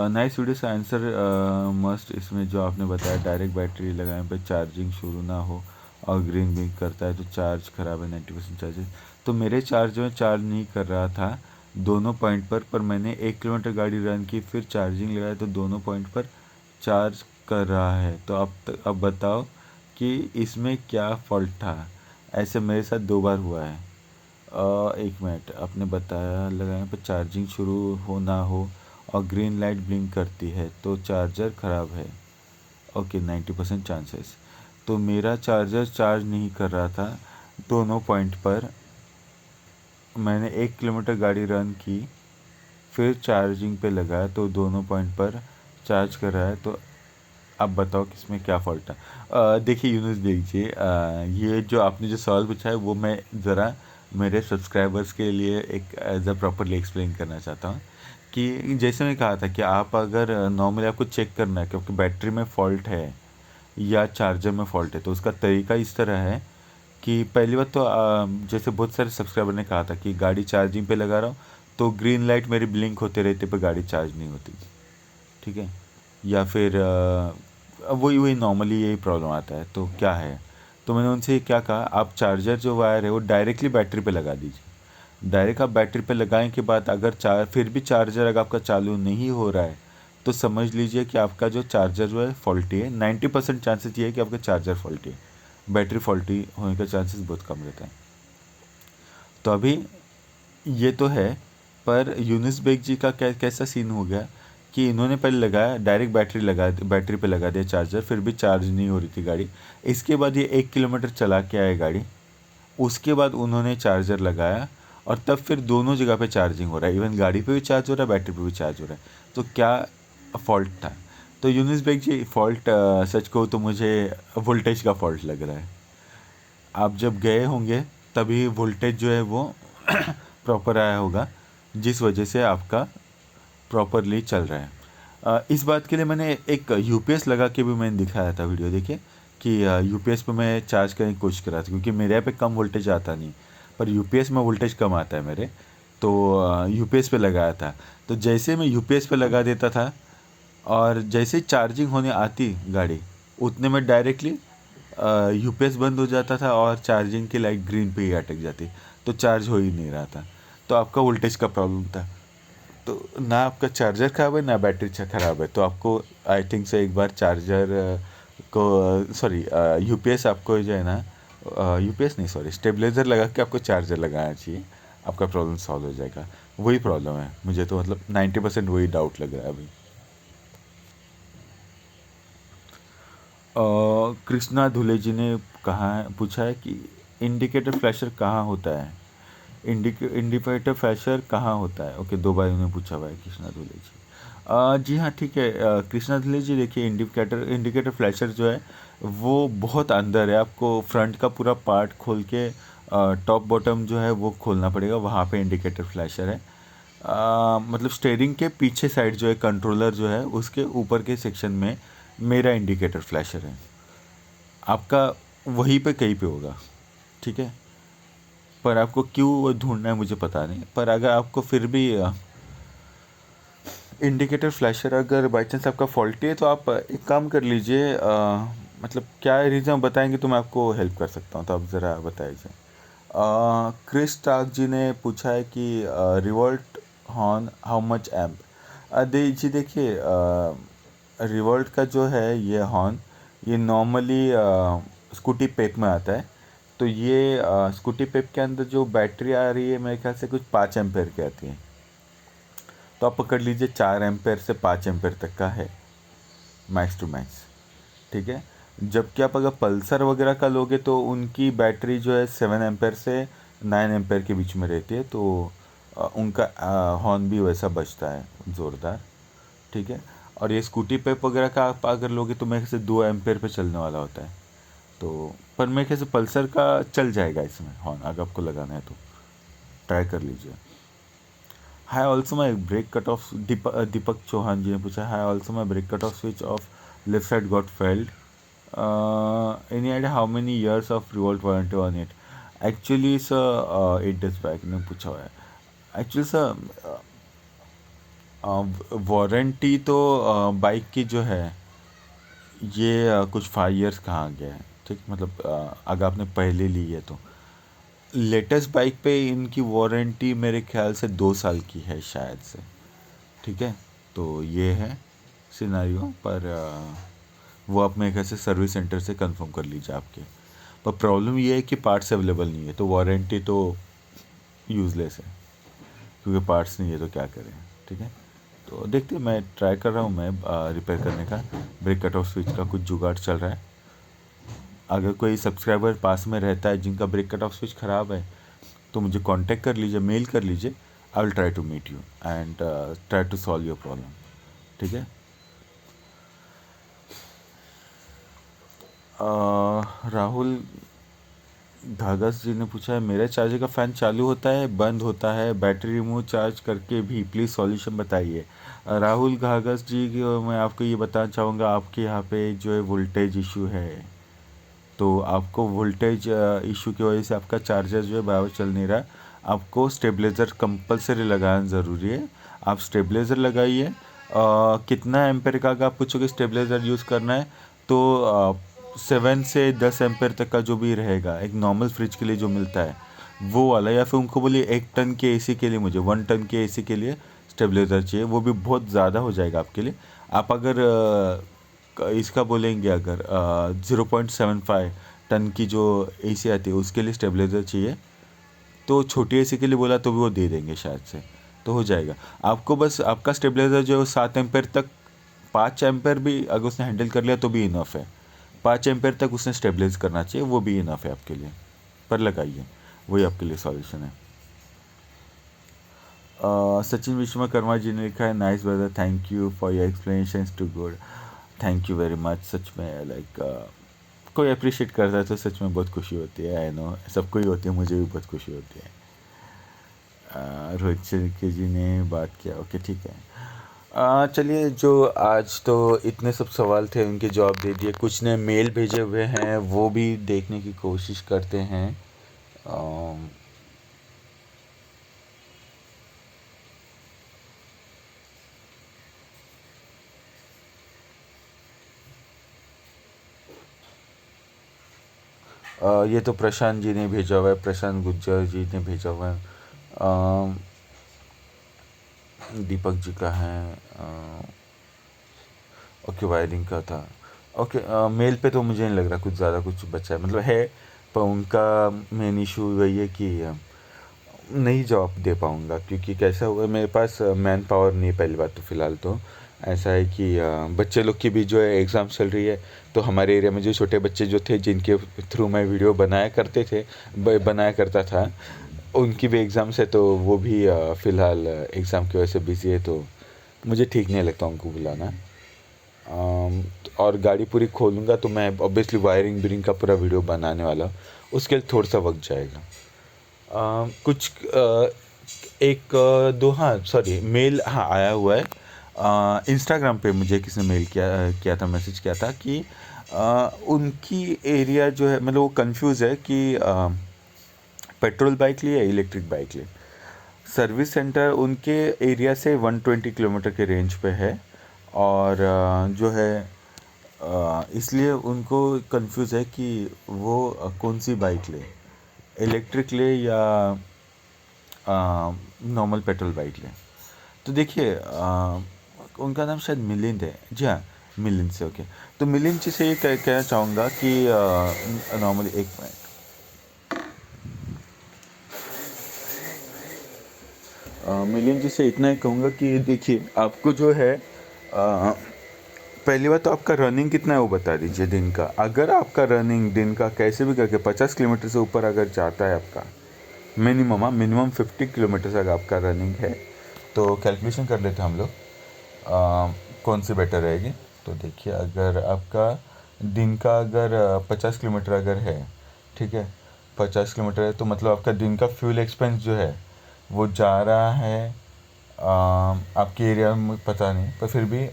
नाइस वीडियो से आंसर मस्ट। इसमें जो आपने बताया डायरेक्ट बैटरी लगाने पर चार्जिंग शुरू ना हो और ग्रीन ब्लिंक करता है तो चार्ज ख़राब है, 90% चार्जेस। तो मेरे चार्ज में चार्ज नहीं कर रहा था दोनों पॉइंट पर मैंने 1 किलोमीटर गाड़ी रन की, फिर चार्जिंग लगाया तो दोनों पॉइंट पर चार्ज कर रहा है। तो अब बताओ कि इसमें क्या फ़ॉल्ट था। ऐसे मेरे साथ 2 बार हुआ है। 1 मिनट, आपने बताया लगाने पर चार्जिंग शुरू हो ना हो और ग्रीन लाइट ब्लिंक करती है तो चार्जर ख़राब है। Okay, 90% chances. तो मेरा चार्जर चार्ज नहीं कर रहा था दोनों पॉइंट पर। मैंने 1 किलोमीटर गाड़ी रन की, फिर चार्जिंग पे लगाया तो दोनों पॉइंट पर चार्ज कर रहा है। तो अब बताओ कि इसमें क्या फ़ॉल्ट है। देखिए यूनुस देखिए, ये जो आपने जो सवाल पूछा है वो मैं ज़रा मेरे सब्सक्राइबर्स के लिए एक एज अ प्रॉपरली एक्सप्लेन करना चाहता हूँ। कि जैसे मैं कहा था कि आप अगर नॉर्मली आपको चेक करना है कि आपकी बैटरी में फ़ॉल्ट है या चार्जर में फ़ॉल्ट है, तो उसका तरीका इस तरह है कि पहली बात तो जैसे बहुत सारे सब्सक्राइबर ने कहा था कि गाड़ी चार्जिंग पे लगा रहा हूँ तो ग्रीन लाइट मेरी ब्लिंक होते रहते पर गाड़ी चार्ज नहीं होती, ठीक है। या फिर वही वही नॉर्मली यही प्रॉब्लम आता है, तो क्या है। तो मैंने उनसे क्या कहा, आप चार्जर जो वायर है वो डायरेक्टली बैटरी पे लगा दीजिए। डायरेक्ट आप बैटरी पे लगाने के बाद अगर फिर भी चार्जर अगर आपका चालू नहीं हो रहा है तो समझ लीजिए कि आपका जो चार्जर जो है फॉल्टी है। 90% चांसेस ये है कि आपका चार्जर फॉल्टी है, बैटरी फॉल्टी होने का चांसेस बहुत कम रहता है। तो अभी ये तो है, पर यूनिस बेग जी का कैसा सीन हो गया कि इन्होंने पहले लगाया, डायरेक्ट बैटरी पे लगा दिया चार्जर, फिर भी चार्ज नहीं हो रही थी गाड़ी। इसके बाद ये 1 किलोमीटर चला के आए गाड़ी, उसके बाद उन्होंने चार्जर लगाया और तब फिर दोनों जगह पे चार्जिंग हो रहा है, इवन गाड़ी पे भी चार्ज हो रहा है, बैटरी पे भी चार्ज हो रहा है। तो क्या फ़ॉल्ट था। तो यूनिस बेग जी फ़ॉल्ट, सच कहूँ तो मुझे वोल्टेज का फ़ॉल्ट लग रहा है। आप जब गए होंगे तभी वोल्टेज जो है वो प्रॉपर आया होगा, जिस वजह से आपका प्रॉपरली चल रहा है। इस बात के लिए मैंने एक यूपीएस लगा के भी मैंने दिखाया था वीडियो, देखिए कि यूपीएस पे मैं चार्ज करने की कोशिश कर रहा था, क्योंकि मेरे यहाँ पे कम वोल्टेज आता नहीं, पर यूपीएस में वोल्टेज कम आता है मेरे। तो यूपीएस पे लगाया था। तो जैसे मैं यूपीएस पे लगा देता था और जैसे ही चार्जिंग होने आती गाड़ी, उतने में डायरेक्टली यूपीएस बंद हो जाता था और चार्जिंग की लाइट ग्रीन पे ही अटक जाती, तो चार्ज हो ही नहीं रहा था। तो आपका वोल्टेज का प्रॉब्लम था। तो ना आपका चार्जर ख़राब है ना बैटरी ख़राब है, तो आपको आई थिंक से एक बार चार्जर को सॉरी यूपीएस आपको जो है ना, यूपीएस नहीं सॉरी स्टेबलाइज़र लगा के आपको चार्जर लगाना चाहिए। आपका प्रॉब्लम सॉल्व हो जाएगा। वही प्रॉब्लम है मुझे तो, मतलब 90% वही डाउट लग रहा है अभी। कृष्णा धुले जी ने कहा है, पूछा है कि इंडिकेटर फ्लैशर कहाँ होता है। इंडिकेटर फ्लैशर कहाँ होता है। ओके, 2 बार उन्होंने पूछा हुआ है कृष्णा धुले जी। जी हाँ, ठीक है। कृष्णा धुले जी, देखिए इंडिकेटर फ्लैशर जो है वो बहुत अंदर है। आपको फ्रंट का पूरा पार्ट खोल के टॉप बॉटम जो है वो खोलना पड़ेगा, वहाँ पे इंडिकेटर फ्लैशर है। मतलब स्टेयरिंग के पीछे साइड जो है, कंट्रोलर जो है उसके ऊपर के सेक्शन में मेरा इंडिकेटर फ्लैशर है। आपका वहीं पे कहीं पे होगा, ठीक है। पर आपको क्यों वो ढूंढना है मुझे पता नहीं, पर अगर आपको फिर भी इंडिकेटर फ्लैशर अगर बाई चांस आपका फॉल्टी है तो आप एक काम कर लीजिए। मतलब क्या रीज़न बताएंगे तो मैं आपको हेल्प कर सकता हूँ, तो आप ज़रा बताइए। क्रिस टाक जी ने पूछा है कि Revolt horn how much amp. जी देखिए, रिवोल्ट का जो है ये हॉर्न, ये नॉर्मली स्कूटी पेप में आता है। तो ये स्कूटी पेप के अंदर जो बैटरी आ रही है मेरे ख्याल से कुछ 5 एम्पेयर की आती है। तो आप पकड़ लीजिए 4 एम्पेयर से 5 एम्पेयर तक का है, मैक्स टू मैक्स, ठीक है। जबकि आप अगर पल्सर वगैरह का लोगे तो उनकी बैटरी जो है 7 एम्पेयर से 9 एम्पेयर के बीच में रहती है। तो उनका हॉर्न भी वैसा बजता है ज़ोरदार, ठीक है। और ये स्कूटी पेप वगैरह का आप अगर लोगे तो मेरे ख्याल से 2 एम्पेयर पे चलने वाला होता है। तो पर मेरे ख्याल से पल्सर का चल जाएगा इसमें हॉर्न, अगर आपको लगाना है तो ट्राई कर लीजिए। Hi also my brake cut off, Deepak Chauhan ji ने पूछा, hi also my brake cut off switch off left side got failed, any idea how many years of Revolt warranty on it. Actually sir 8 days back ने पूछा हुआ है। एक्चुअली सर वारंटी तो बाइक की जो है ये कुछ 5 years कहाँ गया है, ठीक। मतलब अगर आपने पहले ली है तो लेटेस्ट बाइक पे इनकी वारंटी मेरे ख्याल से 2 साल की है शायद से, ठीक है। तो ये है सिनारियो, पर वो आप मेरे ख्याल से सर्विस सेंटर से कंफर्म कर लीजिए आपके। पर प्रॉब्लम ये है कि पार्ट्स अवेलेबल नहीं है, तो वारंटी तो यूज़लेस है, क्योंकि पार्ट्स नहीं है तो क्या करें, ठीक है। तो देखते हैं, मैं ट्राई कर रहा हूँ मैं रिपेयर करने का। ब्रेक कट ऑफ स्विच का कुछ जुगाड़ चल रहा है। अगर कोई सब्सक्राइबर पास में रहता है जिनका ब्रेक कट ऑफ स्विच ख़राब है तो मुझे कांटेक्ट कर लीजिए, मेल कर लीजिए। I will try to meet you and try to solve your problem, ठीक है। राहुल धागस जी ने पूछा है, मेरे चार्जर का फ़ैन चालू होता है बंद होता है बैटरी रिमूव चार्ज करके भी, प्लीज़ सॉल्यूशन बताइए। राहुल घागस जी मैं आपको ये बताना चाहूँगा, आपके यहाँ पे जो है वोल्टेज इशू है। तो आपको वोल्टेज इशू की वजह से आपका चार्जर जो है बराबर चल नहीं रहा है। आपको स्टेबलाइज़र कंपलसरी लगाना ज़रूरी है। आप स्टेबलाइज़र लगाइए। कितना एम्पेयर का अगर आप पूछोगे स्टेबलाइज़र यूज़ करना है तो 7 से 10 एम्पेयर तक का जो भी रहेगा, एक नॉर्मल फ्रिज के लिए जो मिलता है वो वाला, या फिर उनको बोलिए 1 टन के एसी के लिए, मुझे 1 टन के एसी के लिए स्टेबलाइज़र चाहिए, वो भी बहुत ज़्यादा हो जाएगा आपके लिए। आप अगर इसका बोलेंगे, अगर 0.75 टन की जो एसी आती है उसके लिए स्टेबलाइज़र चाहिए, तो छोटी एसी के लिए बोला तो भी वो दे देंगे शायद से, तो हो जाएगा। आपको बस आपका स्टेबलाइज़र जो है 7 एम्पेयर तक, 5 एम्पेयर भी अगर उसने हैंडल कर लिया तो भी इनफ है। 5 एम्पेयर तक उसने स्टेबलाइज करना चाहिए, वो भी इनफ है आपके लिए। पर लगाइए, वही आपके लिए सॉल्यूशन है। सचिन विश्वकर्मा जी ने लिखा है, nice brother, thank you for your explanation too good. Thank you very much. सच में लाइक कोई अप्रिशिएट करता है तो सच में बहुत खुशी होती है। आई नो सबको ही होती है, मुझे भी बहुत खुशी होती है। रोहित के जी ने बात किया, ओके ठीक है। चलिए, जो आज तो इतने सब सवाल थे उनके जवाब दे दिए। कुछ ने मेल भेजे हुए हैं वो भी देखने की कोशिश करते हैं। अम, ये तो प्रशांत जी ने भेजा हुआ है, प्रशांत गुज्जर जी ने भेजा हुआ है। अम, दीपक जी का है। ओके, वायरिंग का था। ओके, मेल पे तो मुझे नहीं लग रहा कुछ ज़्यादा कुछ बचा है, मतलब है। पर उनका मेन इशू वही है कि नहीं जवाब दे पाऊँगा, क्योंकि कैसा हुआ, मेरे पास मैन पावर नहीं है पहली बात तो फ़िलहाल तो। ऐसा है कि बच्चे लोग की भी जो है एग्ज़ाम चल रही है, तो हमारे एरिया में जो छोटे बच्चे जो थे जिनके थ्रू मैं वीडियो बनाया करते थे बनाया करता था, उनकी भी एग्ज़ाम्स है, तो वो भी फ़िलहाल एग्ज़ाम की वजह से बिज़ी है, तो मुझे ठीक नहीं लगता उनको बुलाना। और गाड़ी पूरी खोलूँगा तो मैं ऑब्वियसली वायरिंग बीरिंग का पूरा वीडियो बनाने वाला हूँ, उसके लिए थोड़ा सा वक्त जाएगा। कुछ एक दो, हाँ सॉरी, मेल हाँ आया हुआ है। इंस्टाग्राम पे मुझे किसी ने मेल किया था, मैसेज किया था कि उनकी एरिया जो है, मतलब वो कंफ्यूज है कि पेट्रोल बाइक लिए या इलेक्ट्रिक बाइक लिए। सर्विस सेंटर उनके एरिया से 120 किलोमीटर के रेंज पे है, और जो है इसलिए उनको कंफ्यूज है कि वो कौन सी बाइक ले, इलेक्ट्रिक ले या नॉर्मल पेट्रोल बाइक लें। तो देखिए उनका नाम शायद मिलिंद है, जी हाँ, मिलिंद से। ओके, तो मिलिंद जी से ये कहना चाहूँगा कि नॉर्मली एक मिनट, मिलिंद जी से इतना ही कहूँगा कि देखिए आपको जो है पहली बात तो आपका रनिंग कितना है वो बता दीजिए दिन का। अगर आपका रनिंग दिन का कैसे भी करके 50 किलोमीटर से ऊपर अगर जाता है आपका, मिनिमम, हाँ मिनिमम 50 किलोमीटर अगर आपका रनिंग है, तो कैलकुलेशन कर लेते हैं हम लोग कौन सी बेटर रहेगी। तो देखिए, अगर आपका दिन का अगर 50 किलोमीटर अगर है, ठीक है, 50 किलोमीटर है, तो मतलब आपका दिन का फ्यूल एक्सपेंस जो है वो जा रहा है आपके एरिया में पता नहीं, पर फिर भी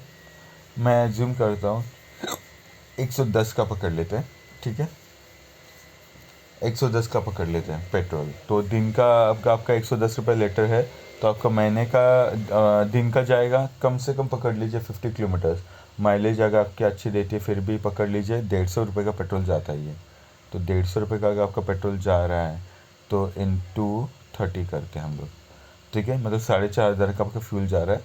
मैं एज्यूम करता हूँ 110 का पकड़ लेते हैं, ठीक है, 110 का पकड़ लेते हैं पेट्रोल। तो दिन का आपका 110 रुपये लीटर है, तो आपका महीने का दिन का जाएगा कम से कम पकड़ लीजिए 50 किलोमीटर्स। माइलेज अगर आपकी अच्छी देती है फिर भी पकड़ लीजिए 150 रुपये का पेट्रोल जाता ही है। तो 150 रुपये का अगर आपका पेट्रोल जा रहा है तो इंटू 30 करते हैं हम लोग, ठीक है, मतलब 4,500 का आपका फ्यूल जा रहा है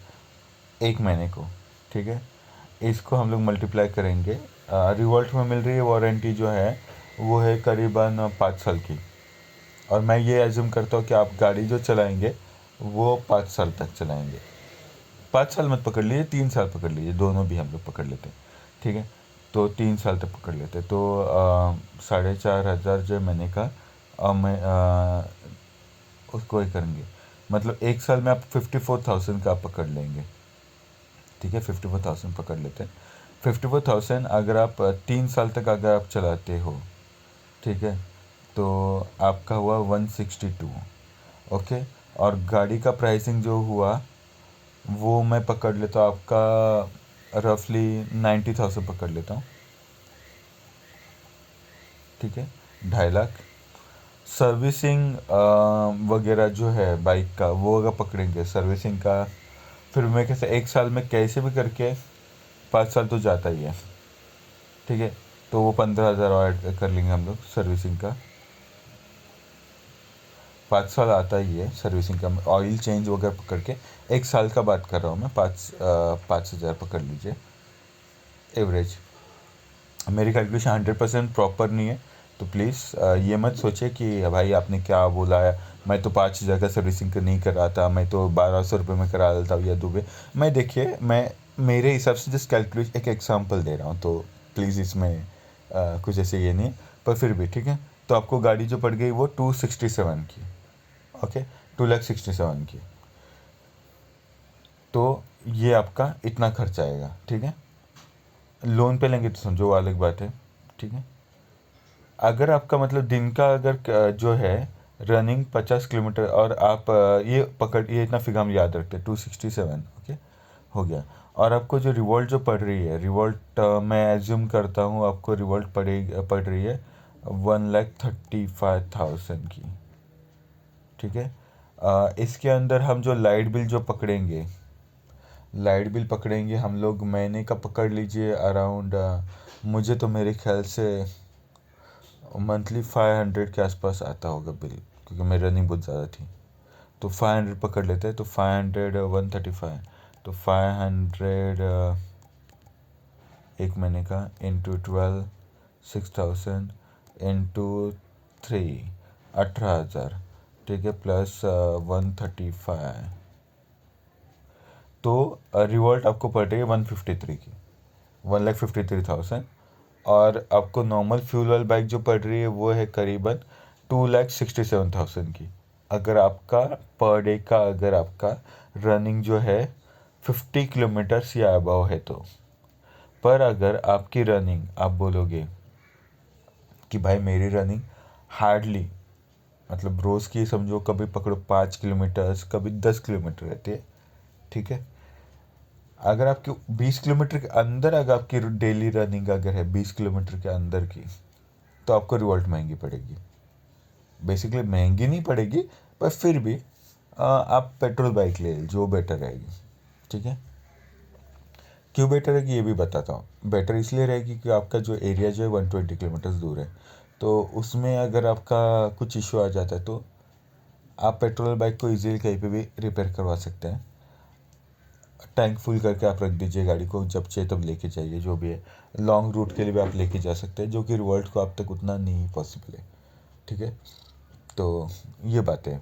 एक महीने को, ठीक है। इसको हम लोग मल्टीप्लाई करेंगे, रिवॉल्ट में मिल रही है वारंटी जो है वो है करीबन 5 साल की, और मैं ये एज्यूम करता हूँ कि आप गाड़ी जो चलाएंगे वो 5 साल तक चलाएंगे। 5 साल मत पकड़ लीजिए, 3 साल पकड़ लीजिए, दोनों भी हम लोग पकड़ लेते हैं, ठीक है। तो 3 साल तक पकड़ लेते हैं, तो 4,500 जो है महीने का, मैं उसको ही करेंगे, मतलब एक साल में आप 54,000 का आप पकड़ लेंगे, ठीक है, 54,000 पकड़ लेते हैं। 54,000 अगर आप 3 साल तक अगर आप चलाते हो, ठीक है, तो आपका हुआ 162। ओके, और गाड़ी का प्राइसिंग जो हुआ वो मैं पकड़ लेता हूँ आपका रफली 90,000 पकड़ लेता हूँ, ठीक है, 2.5 लाख। सर्विसिंग वगैरह जो है बाइक का वो अगर पकड़ेंगे सर्विसिंग का, फिर मैं कैसे एक साल में कैसे भी करके 5 साल तो जाता ही है, ठीक है, तो वो 15,000 और ऐड कर लेंगे हम लोग सर्विसिंग का। 5 साल आता ही है सर्विसिंग का, ऑयल चेंज वगैरह पकड़ के, एक साल का बात कर रहा हूँ मैं, 5,000 पकड़ लीजिए एवरेज। मेरी कैलकुलेशन 100% प्रॉपर नहीं है, तो प्लीज़ ये मत सोचे कि भाई आपने क्या बोला है, मैं तो 5,000 का सर्विसिंग नहीं कर रहा था, मैं तो 1,200 रुपये में करा देता हूँ या दुबे। मैं देखिए, मैं मेरे हिसाब से जस्ट कैलकुलेट एक एग्जांपल दे रहा हूँ, तो प्लीज़ इसमें कुछ ऐसे ये नहीं है, पर फिर भी ठीक है। तो आपको गाड़ी जो पड़ गई वो 267 की, ओके, 2,67 की, तो ये आपका इतना खर्च आएगा, ठीक है। लोन पे लेंगे तो समझो वो अलग बात है, ठीक है। अगर आपका मतलब दिन का अगर जो है रनिंग 50 किलोमीटर, और आप ये पकड़, ये इतना फिगर हम याद रखते हैं 267, ओके, हो गया। और आपको जो रिवॉल्ट जो पड़ रही है, रिवॉल्ट मैं एज्यूम करता हूँ आपको रिवॉल्ट पड़ रही है 1,35,000 की, ठीक है। इसके अंदर हम जो लाइट बिल जो पकड़ेंगे, लाइट बिल पकड़ेंगे हम लोग महीने का, पकड़ लीजिए अराउंड, मुझे तो मेरे ख्याल से मंथली 500 के आसपास आता होगा बिल, क्योंकि मेरी रनिंग बहुत ज़्यादा थी। तो 500 पकड़ लेते हैं, तो 500 135, तो 500 एक महीने का इंटू 12, 6,000 इंटू 3, 18,000, ठीक है, प्लस 135, तो रिवॉल्ट आपको पड़ रही है 153 की, 1,53,000। और आपको नॉर्मल फ्यूल वाली बाइक जो पड़ रही है वो है करीबन 2,67,000 की। अगर आपका पर डे का, अगर आपका रनिंग जो है 50 किलोमीटर्स या अबव है तो। पर अगर आपकी रनिंग, आप बोलोगे कि भाई मेरी रनिंग हार्डली, मतलब रोज़ की समझो कभी पकड़ो 5 किलोमीटर्स, कभी 10 किलोमीटर रहती है, ठीक है। अगर आपकी 20 किलोमीटर के अंदर, अगर आपकी डेली रनिंग अगर है 20 किलोमीटर के अंदर की, तो आपको रिवॉल्ट महंगी पड़ेगी। बेसिकली महंगी नहीं पड़ेगी, पर फिर भी आप पेट्रोल बाइक ले जो बेटर रहेगी, ठीक है। क्यों बेटर है कि ये भी बताता हूँ। बेटर इसलिए रहेगी कि आपका जो एरिया जो है 120 किलोमीटर्स दूर है, तो उसमें अगर आपका कुछ इशू आ जाता है तो आप पेट्रोल बाइक को इजीली कहीं पे भी रिपेयर करवा सकते हैं। टैंक फुल करके आप रख दीजिए गाड़ी को, जब चाहिए तब लेके जाइए, जो भी है। लॉन्ग रूट के लिए भी आप लेके जा सकते हैं, जो कि रिवॉल्ट को आप तक उतना नहीं पॉसिबल है, ठीक है। तो ये बातें,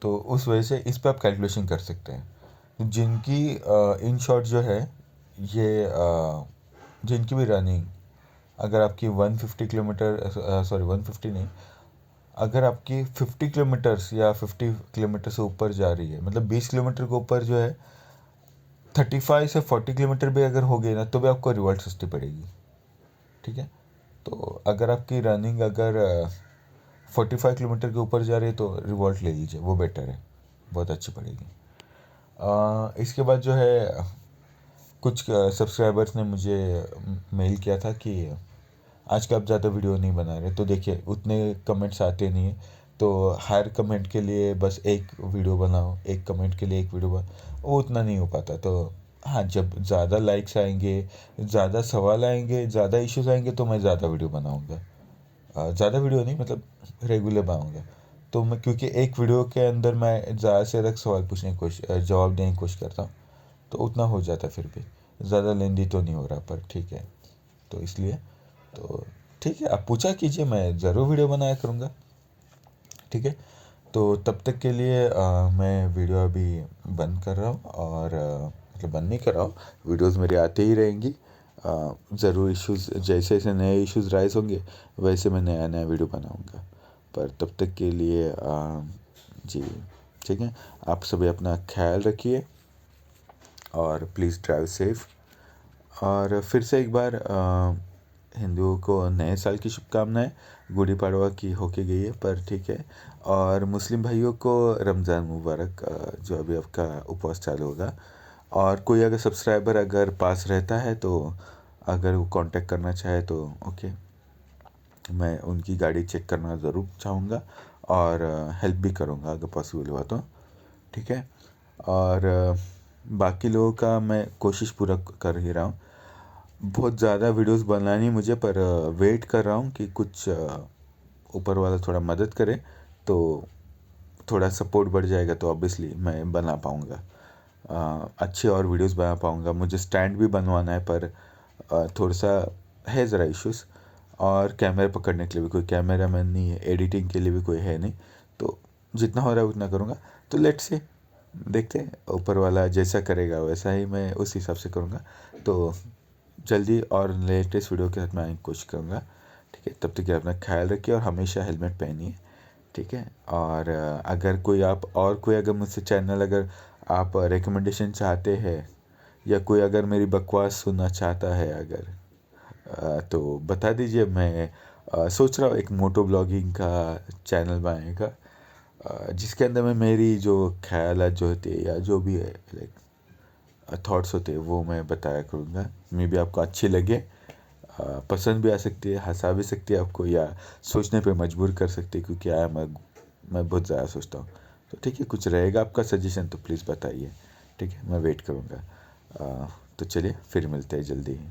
तो उस वजह से इस पर आप कैलकुलेशन कर सकते हैं। जिनकी इन शॉर्ट जो है ये जिनकी भी रनिंग अगर आपकी 150 किलोमीटर, सॉरी 150 नहीं, अगर आपकी 50 किलोमीटर्स या 50 किलोमीटर से ऊपर जा रही है, मतलब 20 किलोमीटर के ऊपर जो है, 35 से 40 किलोमीटर भी अगर हो गई ना, तो भी आपको रिवॉल्ट सस्ती पड़ेगी, ठीक है। तो अगर आपकी रनिंग अगर 45 किलोमीटर के ऊपर जा रही है तो रिवॉल्ट ले लीजिए, वो बेटर है, बहुत अच्छी पड़ेगी। इसके बाद जो है कुछ सब्सक्राइबर्स ने मुझे मेल किया था कि आज का आप ज़्यादा वीडियो नहीं बना रहे, तो देखिए उतने कमेंट्स आते नहीं हैं, तो हर कमेंट के लिए बस एक वीडियो बनाओ, एक कमेंट के लिए एक वीडियो बनाओ, वो उतना नहीं हो पाता। तो हाँ, जब ज़्यादा लाइक्स आएंगे, ज़्यादा सवाल आएंगे, ज़्यादा इश्यूज आएंगे, तो मैं ज़्यादा वीडियो बनाऊँगा। ज़्यादा वीडियो नहीं, मतलब रेगुलर बनाऊँगा। तो मैं, क्योंकि एक वीडियो के अंदर मैं ज़्यादा से ज़्यादा सवाल पूछने की कोशिश, जवाब देने की कोशिश करता हूँ, तो उतना हो जाता है, फिर भी ज़्यादा लेंदी तो नहीं हो रहा, पर ठीक है। तो इसलिए, तो ठीक है, आप पूछा कीजिए, मैं ज़रूर वीडियो बनाया करूँगा, ठीक है। तो तब तक के लिए मैं वीडियो अभी बंद कर रहा हूँ, और मतलब बंद नहीं कर रहा हूँ, वीडियोस मेरे आते ही रहेंगी। ज़रूर इश्यूज़, जैसे जैसे नए इश्यूज़ राइज होंगे वैसे मैं नया नया वीडियो बनाऊँगा। पर तब तक के लिए जी, ठीक है। आप सभी अपना ख्याल रखिए, और प्लीज़ ड्राइव सेफ। और फिर से एक बार हिंदुओं को नए साल की शुभकामनाएं। गुड़ी पड़वा की होके गई है, पर ठीक है। और मुस्लिम भाइयों को रमज़ान मुबारक, जो अभी आपका उपवास चालू होगा। और कोई अगर सब्सक्राइबर अगर पास रहता है तो अगर वो कांटेक्ट करना चाहे तो ओके, मैं उनकी गाड़ी चेक करना ज़रूर चाहूँगा, और हेल्प भी करूँगा अगर पॉसिबल हुआ तो, ठीक है। और बाकी लोगों का मैं कोशिश पूरा कर ही रहा हूँ। बहुत ज़्यादा वीडियोस बनानी मुझे, पर वेट कर रहा हूँ कि कुछ ऊपर वाला थोड़ा मदद करे, तो थोड़ा सपोर्ट बढ़ जाएगा, तो ऑब्वियसली मैं बना पाऊँगा, अच्छे और वीडियोस बना पाऊँगा। मुझे स्टैंड भी बनवाना है, पर थोड़ा सा है ज़रा इश्यूज़, और कैमरा पकड़ने के लिए भी कोई कैमरा मैन नहीं है, एडिटिंग के लिए भी कोई है नहीं, तो जितना हो रहा है उतना करूँगा। तो लेट्स से देखते हैं, ऊपर वाला जैसा करेगा वैसा ही मैं उस हिसाब से करूँगा। तो जल्दी और लेटेस्ट वीडियो के साथ मैं आने की कोशिश करूँगा, ठीक है। तब तक के अपना ख्याल रखिए, और हमेशा हेलमेट पहनिए, ठीक है। और अगर कोई आप और कोई अगर मुझसे चैनल, अगर आप रिकमेंडेशन चाहते हैं, या कोई अगर मेरी बकवास सुनना चाहता है अगर, तो बता दीजिए। मैं सोच रहा हूँ एक मोटो ब्लॉगिंग का चैनल बनाने का, जिसके अंदर मैं मेरी जो ख्यालात जो होती है, या जो भी है लाइक थॉट्स होते हैं, वो मैं बताया करूँगा। मे बी आपको अच्छी लगे, पसंद भी आ सकती है, हंसा भी सकती है आपको, या सोचने पे मजबूर कर सकती है, क्योंकि मैं बहुत ज़्यादा सोचता हूँ। तो ठीक है, कुछ रहेगा आपका सजेशन तो प्लीज़ बताइए, ठीक है, मैं वेट करूँगा। तो चलिए फिर मिलते हैं जल्दी ही।